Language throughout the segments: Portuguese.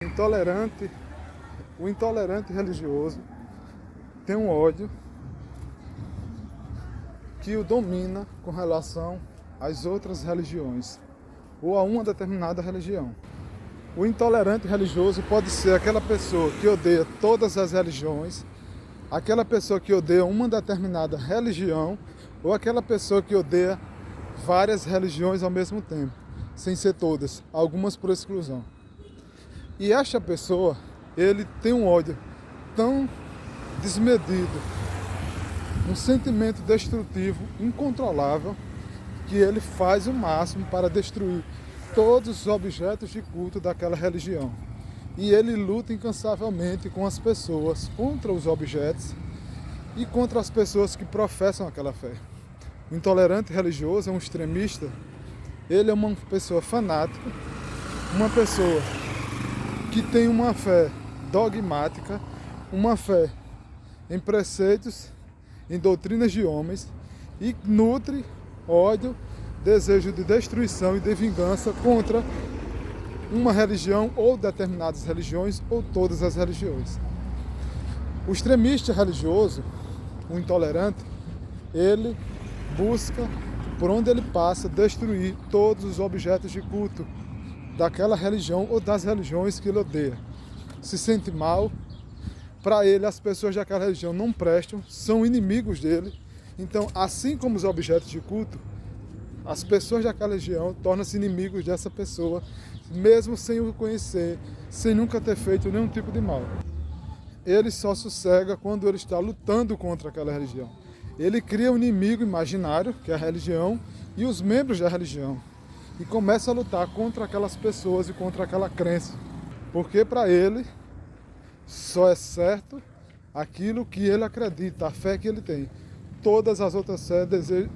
O intolerante religioso tem um ódio que o domina com relação às outras religiões ou a uma determinada religião. O intolerante religioso pode ser aquela pessoa que odeia todas as religiões, aquela pessoa que odeia uma determinada religião ou aquela pessoa que odeia várias religiões ao mesmo tempo, sem ser todas, algumas por exclusão. E esta pessoa, ele tem um ódio tão desmedido, um sentimento destrutivo incontrolável, que ele faz o máximo para destruir todos os objetos de culto daquela religião. E ele luta incansavelmente com as pessoas contra os objetos e contra as pessoas que professam aquela fé. O intolerante religioso é um extremista, ele é uma pessoa fanática, uma pessoa que tem uma fé dogmática, uma fé em preceitos, em doutrinas de homens e nutre ódio, desejo de destruição e de vingança contra uma religião ou determinadas religiões ou todas as religiões. O extremista religioso, o intolerante, ele busca, por onde ele passa, destruir todos os objetos de culto daquela religião ou das religiões que ele odeia. Se sente mal, para ele as pessoas daquela religião não prestam, são inimigos dele. Então, assim como os objetos de culto, as pessoas daquela religião tornam-se inimigos dessa pessoa, mesmo sem o conhecer, sem nunca ter feito nenhum tipo de mal. Ele só sossega quando ele está lutando contra aquela religião. Ele cria um inimigo imaginário, que é a religião, e os membros da religião, e começa a lutar contra aquelas pessoas e contra aquela crença. Porque para ele só é certo aquilo que ele acredita, a fé que ele tem. Todas as outras fés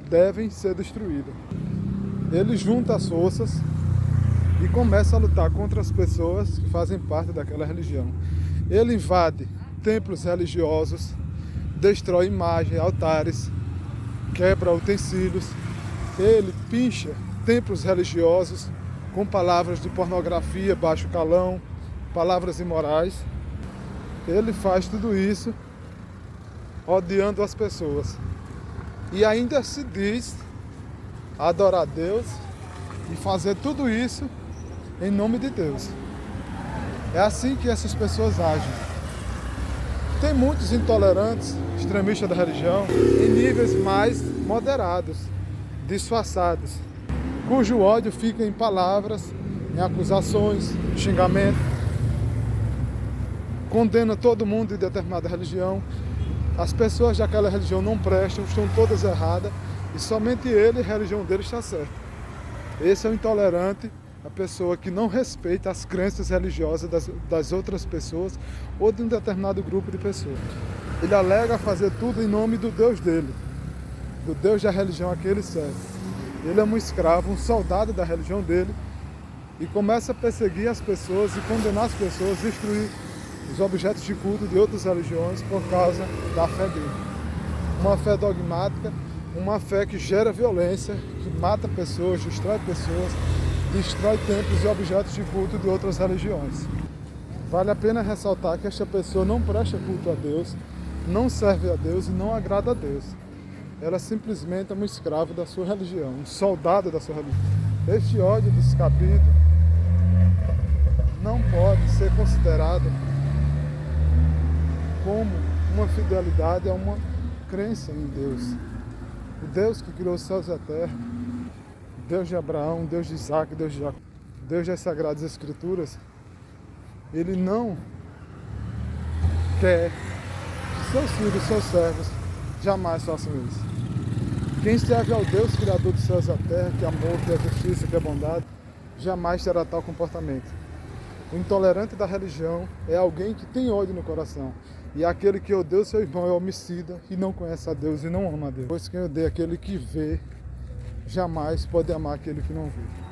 devem ser destruídas. Ele junta as forças e começa a lutar contra as pessoas que fazem parte daquela religião. Ele invade templos religiosos, destrói imagens, altares, quebra utensílios. Ele pincha templos religiosos com palavras de pornografia, baixo calão, palavras imorais. Ele faz tudo isso odiando as pessoas. E ainda se diz adorar a Deus e fazer tudo isso em nome de Deus. É assim que essas pessoas agem. Tem muitos intolerantes, extremistas da religião, em níveis mais moderados, disfarçados, cujo ódio fica em palavras, em acusações, em xingamento, condena todo mundo de determinada religião. As pessoas daquela religião não prestam, estão todas erradas, e somente ele, a religião dele, está certa. Esse é o intolerante, a pessoa que não respeita as crenças religiosas das outras pessoas ou de um determinado grupo de pessoas. Ele alega fazer tudo em nome do Deus dele, do Deus da religião a que ele serve. Ele é um escravo, um soldado da religião dele, e começa a perseguir as pessoas e condenar as pessoas, destruir os objetos de culto de outras religiões por causa da fé dele. Uma fé dogmática, uma fé que gera violência, que mata pessoas, destrói templos e objetos de culto de outras religiões. Vale a pena ressaltar que esta pessoa não presta culto a Deus, não serve a Deus e não agrada a Deus. Ela simplesmente é um escravo da sua religião, um soldado da sua religião. Este ódio descabido não pode ser considerado como uma fidelidade a uma crença em Deus. O Deus que criou os céus e a terra, Deus de Abraão, Deus de Isaac, Deus de Jacó, Deus das Sagradas Escrituras, ele não quer que seus filhos, seus servos, jamais façam isso. Quem serve ao Deus Criador dos céus e da terra, que é amor, que é justiça, que é bondade, jamais terá tal comportamento. O intolerante da religião é alguém que tem ódio no coração. E aquele que odeia o seu irmão é homicida e não conhece a Deus e não ama a Deus. Pois quem odeia aquele que vê, jamais pode amar aquele que não vê.